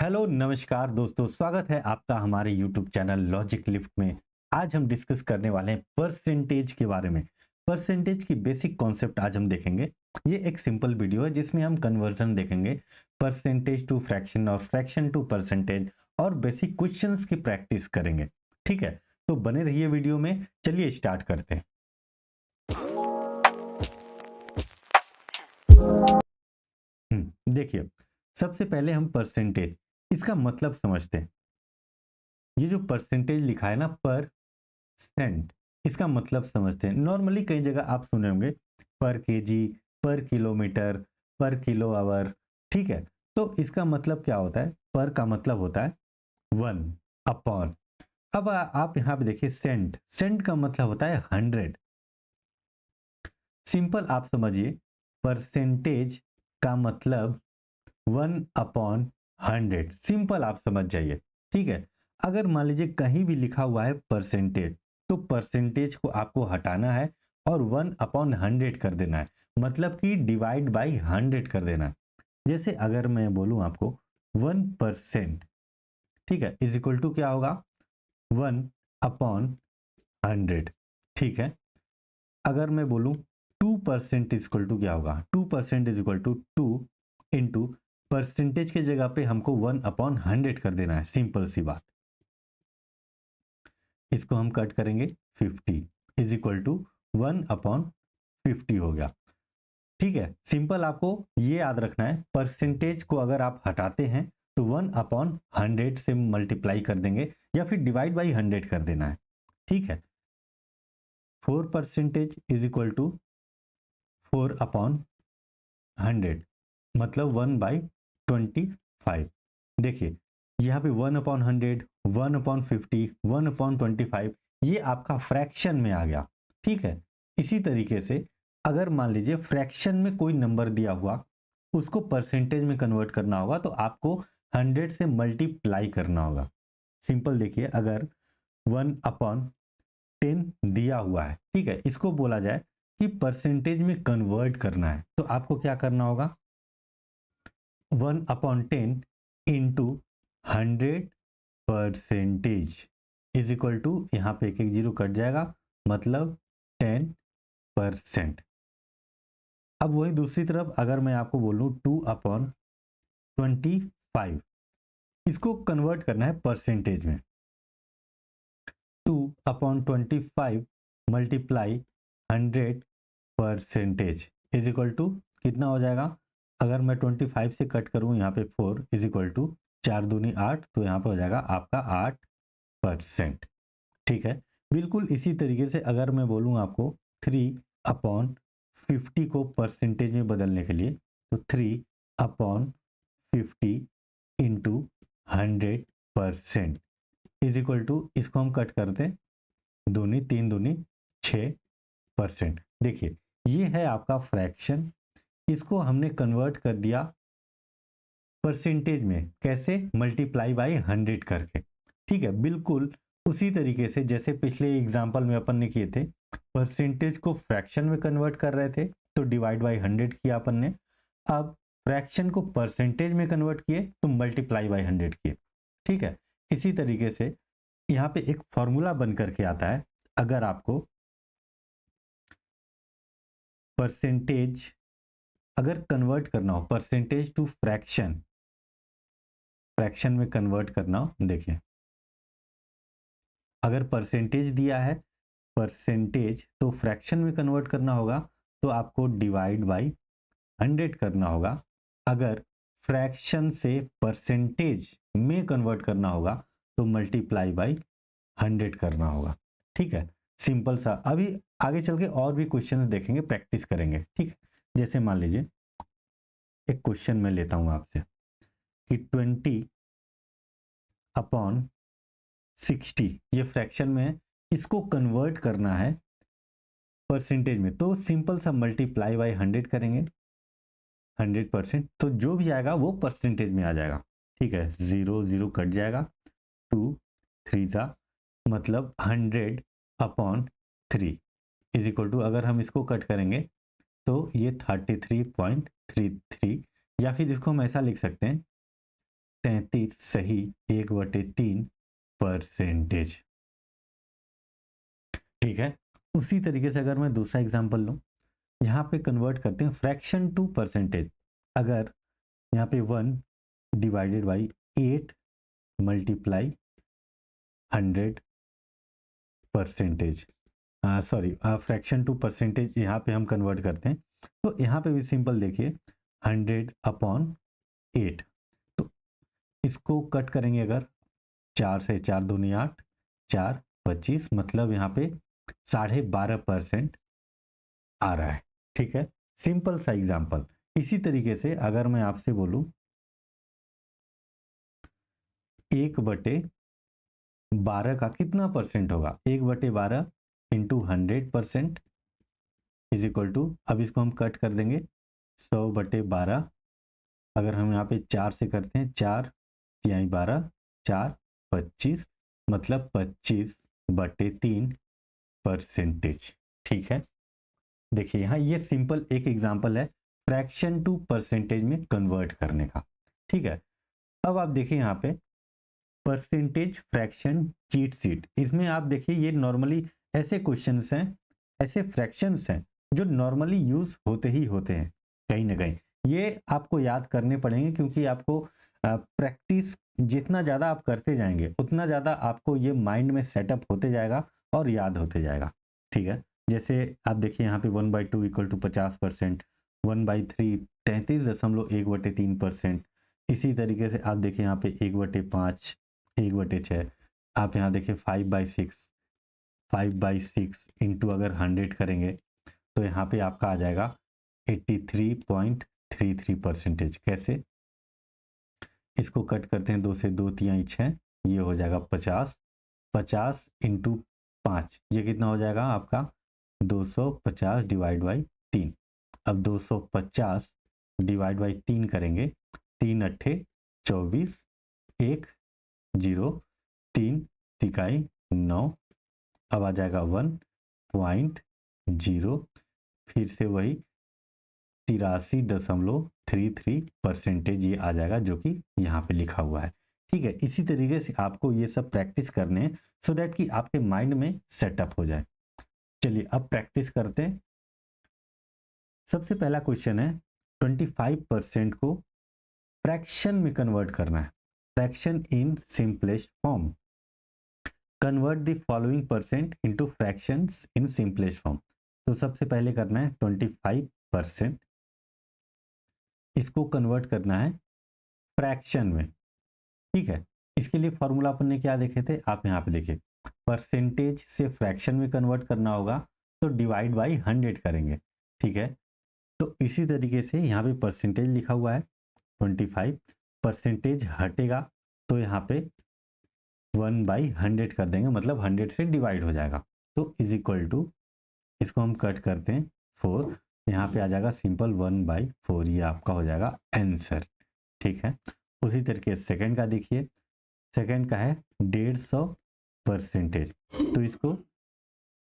Hello नमस्कार दोस्तों, स्वागत है आपका हमारे यूट्यूब चैनल लॉजिक लिफ्ट में। आज हम डिस्कस करने वाले हैं परसेंटेज के बारे में। परसेंटेज की बेसिक कॉन्सेप्ट आज हम देखेंगे। ये एक सिंपल वीडियो है जिसमें हम कन्वर्जन देखेंगे, परसेंटेज टू फ्रैक्शन और फ्रैक्शन टू परसेंटेज, और बेसिक क्वेश्चंस की प्रैक्टिस करेंगे। ठीक है, तो बने रहिए वीडियो में। चलिए स्टार्ट करते हैं। देखिए, सबसे पहले हम परसेंटेज, इसका मतलब समझते हैं। ये जो परसेंटेज लिखा है ना, पर सेंट, इसका मतलब समझते हैं। नॉर्मली कई जगह आप सुने होंगे पर केजी, पर किलोमीटर, पर किलो आवर। ठीक है, तो इसका मतलब क्या होता है? पर का मतलब होता है वन अपॉन। अब आप यहाँ पे देखिए, सेंट, सेंट का मतलब होता है 100। सिंपल आप समझिए, परसेंटेज का मतलब 1/100। सिंपल आप समझ जाइए। ठीक है, अगर मान लीजिए कहीं भी लिखा हुआ है परसेंटेज, तो परसेंटेज को आपको हटाना है और 1/100 कर देना है, मतलब कि डिवाइड बाई 100 कर देना है। जैसे अगर मैं बोलूं आपको 1%, ठीक है, इज इक्वल टू क्या होगा? 1/100। ठीक है, अगर मैं बोलूं 2% इज इक्वल टू क्या होगा? 2% is equal to 2 into, percentage के जगह पे हमको 1/100 कर देना है। सिंपल सी बात। इसको हम कट करेंगे, 50 इज इक्वल टू 1/50 हो गया। ठीक है, सिंपल आपको ये याद रखना है, परसेंटेज को अगर आप हटाते हैं तो 1/100 से मल्टीप्लाई कर देंगे या फिर डिवाइड बाई 100 कर देना है। ठीक है, 4% इज इक्वल टू 4/100, मतलब 1/25। देखिए, यहाँ पे 1/100, 1/50, 1/25, ये आपका फ्रैक्शन में आ गया। ठीक है, इसी तरीके से अगर मान लीजिए फ्रैक्शन में कोई नंबर दिया हुआ, उसको परसेंटेज में कन्वर्ट करना होगा तो आपको 100 से मल्टीप्लाई करना होगा। सिंपल देखिए, अगर 1/10 दिया हुआ है, ठीक है, इसको बोला जाए कि परसेंटेज में कन्वर्ट करना है, तो आपको क्या करना होगा? 1/10 इंटू 100% इज इक्वल टू, यहाँ पे एक एक जीरो कट जाएगा, मतलब 10%। अब वही दूसरी तरफ अगर मैं आपको बोलूँ 2/25, इसको कन्वर्ट करना है परसेंटेज में। 2/25 मल्टीप्लाई 100% इज इक्वल टू कितना हो जाएगा? अगर मैं 25 से कट करूं यहाँ पे 4 इज इक्वल टू 4 दूनी 8, तो यहाँ पे हो जाएगा आपका 8%। ठीक है, बिल्कुल इसी तरीके से अगर मैं बोलूँ आपको 3/50 को परसेंटेज में बदलने के लिए, तो 3/50 इंटू 100% इज इक्वल टू, इसको हम कट करते हैं, दूनी 3 दूनी 6%। देखिए, ये है आपका फ्रैक्शन, इसको हमने कन्वर्ट कर दिया परसेंटेज में। कैसे? मल्टीप्लाई बाय 100 करके। ठीक है, बिल्कुल उसी तरीके से जैसे पिछले एग्जांपल में अपन ने किए थे, परसेंटेज को फ्रैक्शन में कन्वर्ट कर रहे थे तो डिवाइड बाय 100 किया अपन ने। अब फ्रैक्शन को परसेंटेज में कन्वर्ट किए तो मल्टीप्लाई बाय 100 किए। ठीक है, इसी तरीके से यहाँ पे एक फॉर्मूला बन करके आता है। अगर आपको परसेंटेज अगर कन्वर्ट करना हो, परसेंटेज टू फ्रैक्शन, फ्रैक्शन में कन्वर्ट करना हो, देखिए, अगर परसेंटेज दिया है, परसेंटेज तो फ्रैक्शन में कन्वर्ट करना होगा, तो आपको डिवाइड बाई 100 करना होगा। अगर फ्रैक्शन से परसेंटेज में कन्वर्ट करना होगा तो मल्टीप्लाई बाई 100 करना होगा। ठीक है, सिंपल सा। अभी आगे चल के और भी क्वेश्चंस देखेंगे, प्रैक्टिस करेंगे। ठीक है, जैसे मान लीजिए एक क्वेश्चन मैं लेता हूं आपसे कि 20/60, ये फ्रैक्शन में है, इसको कन्वर्ट करना है परसेंटेज में, तो सिंपल सा मल्टीप्लाई बाई 100 करेंगे। 100%, तो जो भी आएगा वो परसेंटेज में आ जाएगा। ठीक है, जीरो जीरो कट जाएगा, 2 3 सा, मतलब 100/3 इज इक्वल टू, अगर हम इसको कट करेंगे तो ये 33.33, या फिर इसको हम ऐसा लिख सकते हैं 35 सही 1/3%। ठीक है। उसी तरीके से अगर मैं दूसरा एग्जांपल लूं, यहाँ पे कन्वर्ट करते हैं फ्रैक्शन टू परसेंटेज। अगर यहाँ पे 1 divided by 8 multiply 100%, sorry fraction to percentage यहाँ पे हम कन्वर्ट करते हैं। तो यहाँ पे भी सिंपल देखिए 100/8, तो इसको कट करेंगे अगर 4 से 4 दूनी 8, 4 25, मतलब यहाँ पे 12.5% आ रहा है। ठीक है, सिंपल सा एग्जांपल। इसी तरीके से अगर मैं आपसे बोलूं 1/12 का कितना परसेंट होगा, 1/12 इंटू 100% इज इक्वल टू, अब इसको हम कट कर देंगे 100/12। अगर हम यहाँ पे 4 से करते हैं, 4 तिहाई 12, 4 25, मतलब 25/3%। ठीक है, देखिए यहाँ ये सिंपल एक एग्जांपल है फ्रैक्शन टू परसेंटेज में कन्वर्ट करने का। ठीक है, अब आप देखिए यहाँ पे परसेंटेज फ्रैक्शन चीट शीट, इसमें आप देखिए ये नॉर्मली ऐसे क्वेश्चंस हैं, ऐसे फ्रैक्शंस हैं जो नॉर्मली यूज होते ही होते हैं कहीं ना कहीं। ये आपको याद करने पड़ेंगे क्योंकि आपको प्रैक्टिस जितना ज़्यादा आप करते जाएंगे उतना ज़्यादा आपको ये माइंड में सेटअप होते जाएगा और याद होते जाएगा। ठीक है, जैसे आप देखिए यहाँ पे 1/2 इक्वल टू 50%, 1/3 33.1/3%। इसी तरीके से आप देखिए यहाँ पे 1/5, 1/6। आप यहाँ देखिए 5/6, 5/6 इंटू अगर 100 करेंगे तो यहाँ पे आपका आ जाएगा 83.33%। कैसे, इसको कट करते हैं, 2 से 2 तिहाई 6, ये हो जाएगा 50, 50 इंटू 5, ये कितना हो जाएगा आपका 250 डिवाइड बाई 3। अब 250 डिवाइड बाई 3 करेंगे, 3 अट्ठे 24, 1 0, 3 तिकाई 9, अब आ जाएगा 1.0, फिर से वही 83.33% ये आ जाएगा जो कि यहाँ पे लिखा हुआ है। ठीक है, इसी तरीके से आपको ये सब प्रैक्टिस करने हैं सो दैट कि आपके माइंड में सेटअप हो जाए। चलिए अब प्रैक्टिस करते हैं। सबसे पहला क्वेश्चन है 25% को फ्रैक्शन में कन्वर्ट करना है, fraction in simplest form. Convert the following percent into fractions in simplest form. तो सबसे पहले करना है 25%, इसको कन्वर्ट करना है फ्रैक्शन में। ठीक है, इसके लिए फॉर्मूला अपन ने क्या देखे थे, आप यहाँ पे देखिए, परसेंटेज से फ्रैक्शन में कन्वर्ट करना होगा तो डिवाइड बाई 100 करेंगे। ठीक है, तो इसी तरीके से यहाँ पे परसेंटेज लिखा हुआ है 25, परसेंटेज हटेगा तो यहाँ पे 1/100 कर देंगे, मतलब 100 से डिवाइड हो जाएगा। तो इज इक्वल टू, इसको हम कट करते हैं 4, यहाँ पे आ जाएगा सिंपल 1/4, ये आपका हो जाएगा आंसर। ठीक है, उसी तरीके से सेकंड का देखिए, सेकंड का है 150%, तो इसको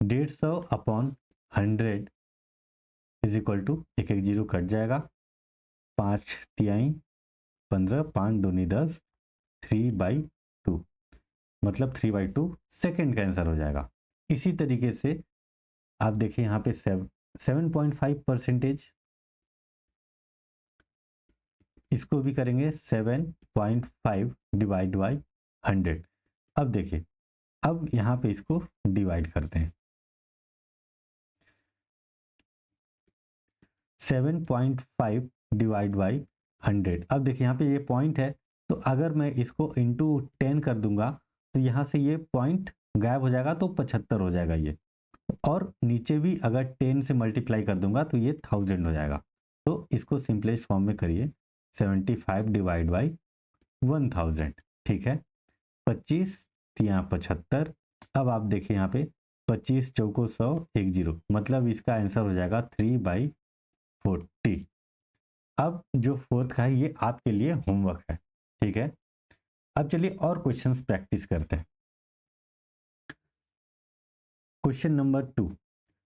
150 अपॉन 100 इज इक्वल टू, एक एक जीरो कट जाएगा, 5 तिहाई 15, 5 दूनी 10, 3/2, मतलब 3/2 सेकेंड का आंसर हो जाएगा। इसी तरीके से आप देखिए यहाँ पे 7.5%, इसको भी करेंगे 7.5 डिवाइड बाई 100। अब देखिए, अब यहाँ पे इसको डिवाइड करते हैं, 7.5 डिवाइड बाई 100। अब देखिए यहाँ पे ये पॉइंट है, तो अगर मैं इसको इंटू 10 कर दूंगा तो यहाँ से ये पॉइंट गायब हो जाएगा, तो 75 हो जाएगा ये, और नीचे भी अगर 10 से मल्टीप्लाई कर दूंगा तो ये 1000 हो जाएगा। तो इसको सिंपलेस्ट फॉर्म में करिए, 75 डिवाइड बाई 1000। ठीक है, 25 यहाँ 75। अब आप देखिए यहाँ पे 25 चौको 100, 1 0, मतलब इसका आंसर हो जाएगा 3/40। अब जो फोर्थ का है ये आपके लिए होमवर्क है। ठीक है, अब चलिए और क्वेश्चंस प्रैक्टिस करते हैं। क्वेश्चन नंबर 2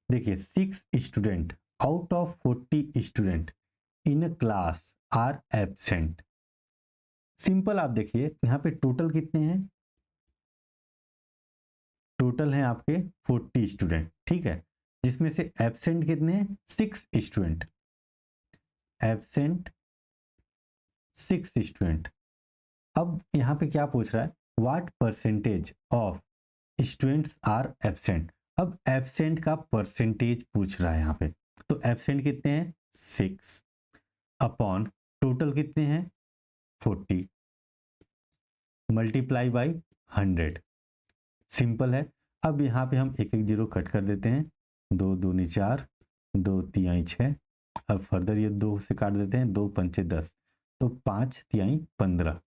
देखिए, 6 student out of 40 student in a class are absent, simple आप देखिए यहाँ पे टोटल कितने हैं, टोटल हैं आपके 40 स्टूडेंट, ठीक है, जिसमें से एब्सेंट कितने हैं, 6 स्टूडेंट, एब्सेंट 6 स्टूडेंट। अब यहाँ पे क्या पूछ रहा है, what percentage of students are absent. अब एब्सेंट का परसेंटेज पूछ रहा है यहाँ पे, तो एब्सेंट कितने हैं, 6 अपॉन टोटल कितने हैं, 40 मल्टीप्लाई बाई 100। सिंपल है। अब यहाँ पे हम एक एक जीरो कट कर देते हैं, 2 दूनी 4, 2 तिहाई 6, अब फर्दर ये 2 से काट देते हैं, 2 पंचे 10, तो 5 तिहाई 15,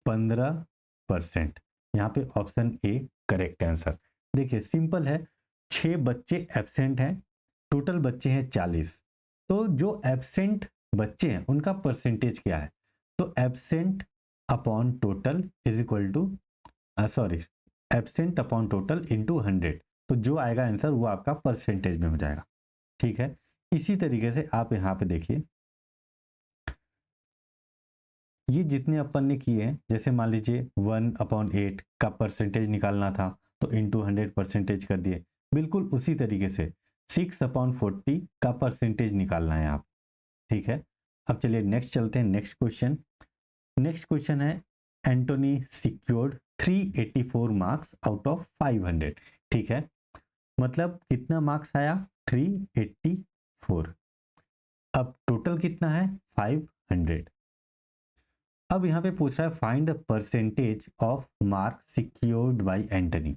15%। यहाँ पे ऑप्शन ए करेक्ट आंसर। देखिए सिंपल है, 6 बच्चे एब्सेंट हैं, टोटल बच्चे हैं 40, तो जो एब्सेंट बच्चे हैं उनका परसेंटेज क्या है, तो absent upon total is equal to, sorry, absent upon total into 100, तो जो आएगा आंसर वो आपका परसेंटेज में हो जाएगा, ठीक है। इसी तरीके से आप यहाँ पे देखिए, ये जितने अपन ने किए हैं, जैसे मान लीजिए 1/8 का परसेंटेज निकालना था तो इंटू 100 परसेंटेज कर दिए, बिल्कुल उसी तरीके से 6/40 का परसेंटेज निकालना है आप, ठीक है। अब चलिए नेक्स्ट चलते हैं, नेक्स्ट क्वेश्चन। नेक्स्ट क्वेश्चन है, Antony secured 384 marks out of 500, ठीक है, मतलब कितना मार्क्स आया, 384, अब टोटल कितना है, 500। अब यहाँ पे पूछ रहा है find the percentage of mark secured by Antony.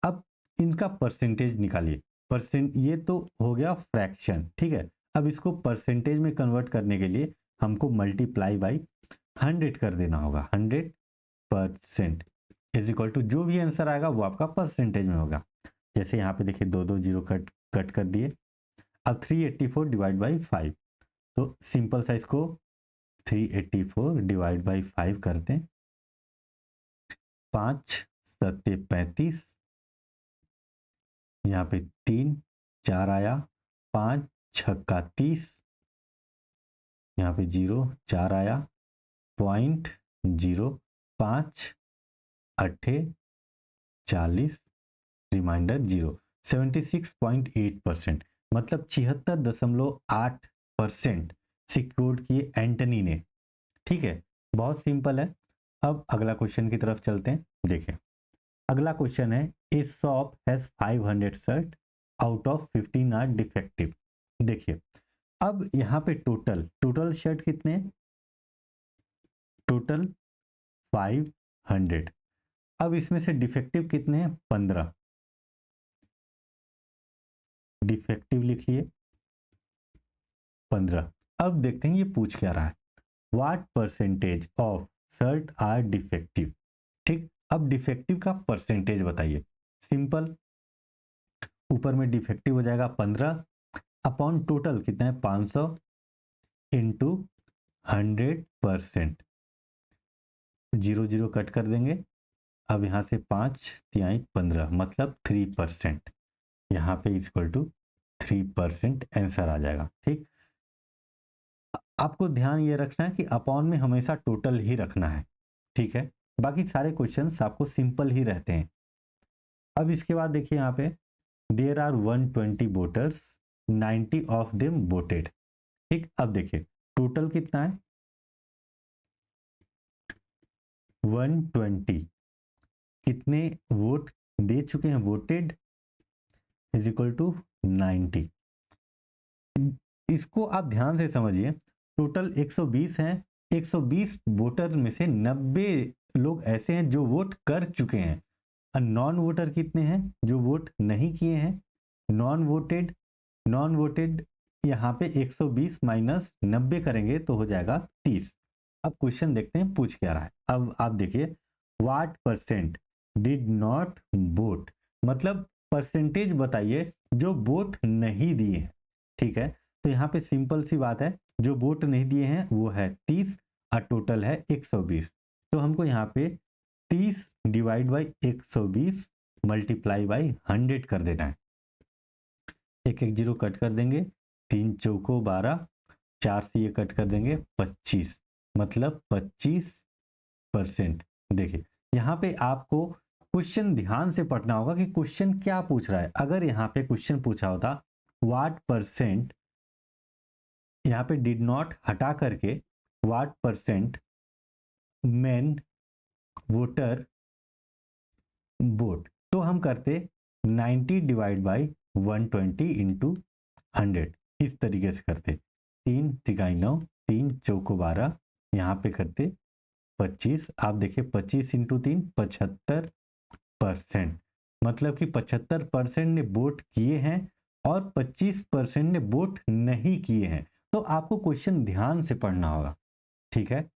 अब इनका परसेंटेज निकालिए, परसेंट ये तो हो गया फ्रैक्शन, ठीक है, अब इसको परसेंटेज में कन्वर्ट करने के लिए हमको मल्टीप्लाई बाई 100 कर देना होगा, 100% इज इक्वल टू जो भी आंसर आएगा वो आपका परसेंटेज में होगा। जैसे यहाँ पे देखिए 2 जीरो कट कट कर दिए, अब 384 डिवाइड बाई 5, तो सिंपल सा इसको 384 डिवाइड बाई 5 करते हैं, 5 सत्ते 35, यहाँ पे 3 4 आया, 5 छक्का 30, यहाँ पे 0 4 आया, पॉइंट 0, 5 अट्ठे 40, रिमाइंडर 0, 76.8%, मतलब 76.8% सिक्योर्ड किए एंटनी ने, ठीक है, बहुत सिंपल है। अब अगला क्वेश्चन की तरफ चलते हैं, देखिए अगला क्वेश्चन है, a shop has 500 shirt out of 15 are defective. देखिए अब यहाँ पे टोटल टोटल शर्ट कितने हैं, टोटल 500, अब इसमें से डिफेक्टिव कितने हैं, 15, डिफेक्टिव लिख लिए 15। अब देखते हैं ये पूछ क्या रहा है, what percentage of shirt are defective, ठीक, अब डिफेक्टिव का परसेंटेज बताइए। सिंपल, ऊपर में डिफेक्टिव हो जाएगा 15 अपॉन टोटल कितना है, 500 इंटू 100%, 0 0 कट कर देंगे, अब यहाँ से 5 तिहाई 15 मतलब 3%, यहाँ पे इक्वल टू 3% आंसर आ जाएगा, ठीक। आपको ध्यान ये रखना है कि अपॉन में हमेशा टोटल ही रखना है, ठीक है, बाकी सारे क्वेश्चंस आपको सिंपल ही रहते हैं। अब इसके बाद देखिए यहाँ पे there are 120 voters, 90 of them voted, ठीक, अब देखिए टोटल कितना है, 120, कितने वोट दे चुके हैं, वोटेड इज इक्वल टू 90। इसको आप ध्यान से समझिए, टोटल 120 हैं, 120 वोटर में से 90 लोग ऐसे हैं जो वोट कर चुके हैं, और नॉन वोटर कितने हैं, जो वोट नहीं किए हैं, नॉन वोटेड, नॉन वोटेड यहाँ पे 120 माइनस 90 करेंगे तो हो जाएगा 30। अब क्वेश्चन देखते हैं पूछ क्या रहा है, अब आप देखिए what percent did not vote, मतलब परसेंटेज बताइए जो वोट नहीं दिए हैं, ठीक है, तो यहाँ पे सिंपल सी बात है, जो वोट नहीं दिए हैं वो है 30 और टोटल है 120, तो हमको यहाँ पे 30 डिवाइड बाई 120 मल्टीप्लाई बाई 100 कर देना है, एक एक जीरो कट कर देंगे, 3 चौको 12, 4 से ये कट कर देंगे 25, मतलब 25 परसेंट। देखिए यहाँ पे आपको क्वेश्चन ध्यान से पढ़ना होगा कि क्वेश्चन क्या पूछ रहा है। अगर यहाँ पे क्वेश्चन पूछा होता व्हाट परसेंट, यहाँ पे डिड नॉट हटा करके what percent main voter vote, तो हम करते 90 डिवाइड बाई 120 इंटू 100, इस तरीके से करते। 3 त्रिकाई 9, 3 चौको 12, यहाँ पे करते 25। आप देखिए 25 इंटू 3 75%, मतलब कि 75% ने वोट किए हैं और 25% ने वोट नहीं किए हैं। तो आपको क्वेश्चन ध्यान से पढ़ना होगा, ठीक है।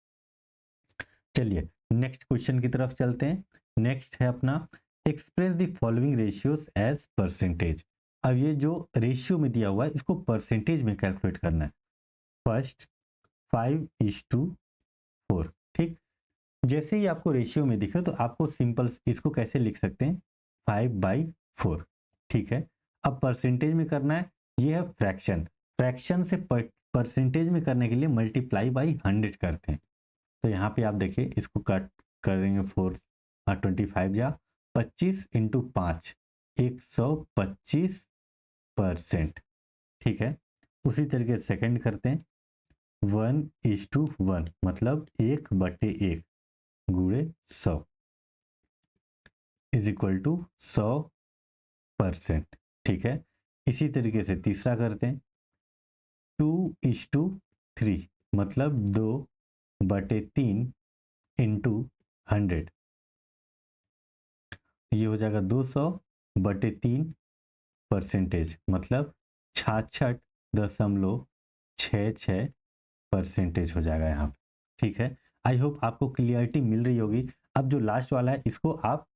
चलिए नेक्स्ट क्वेश्चन की तरफ चलते हैं। नेक्स्ट है अपना express the following ratios as percentage. अब ये जो रेशियो में दिया हुआ है इसको परसेंटेज में कैलकुलेट करना है। फर्स्ट 5:4, ठीक। जैसे ही आपको रेशियो में दिखे तो आपको सिंपल इसको कैसे लिख सकते हैं 5/4, ठीक है। अब परसेंटेज में करना है, ये है फ्रैक्शन। फ्रैक्शन से परसेंटेज में करने के लिए मल्टीप्लाई बाई 100 करते हैं। तो यहाँ पे आप देखिए इसको कट करेंगे 25 या 25 इंटू 5 125%, ठीक है। उसी तरीके सेकंड करते हैं 1:1, मतलब 1/1 गुणे 100 इज इक्वल टू 100%, ठीक है। इसी तरीके से तीसरा करते हैं 2:3, मतलब 2/3 इंटू 100, ये हो जाएगा 200/3%, मतलब 66.66% हो जाएगा यहाँ पे, ठीक है। आई होप आपको क्लियरिटी मिल रही होगी। अब जो लास्ट वाला है इसको आप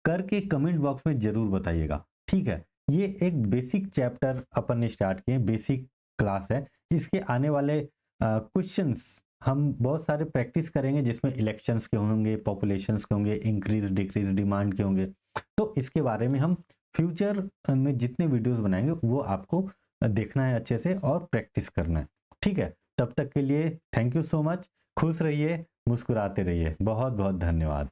करके कमेंट बॉक्स में जरूर बताइएगा, ठीक है। ये एक बेसिक चैप्टर अपन ने स्टार्ट किए, बेसिक क्लास है। इसके आने वाले क्वेश्चंस हम बहुत सारे प्रैक्टिस करेंगे, जिसमें इलेक्शंस के होंगे, पॉपुलेशंस के होंगे, इंक्रीज डिक्रीज डिमांड के होंगे। तो इसके बारे में हम फ्यूचर में जितने वीडियोस बनाएंगे वो आपको देखना है अच्छे से और प्रैक्टिस करना है, ठीक है। तब तक के लिए थैंक यू सो मच। खुश रहिए, मुस्कुराते रहिए। बहुत बहुत धन्यवाद।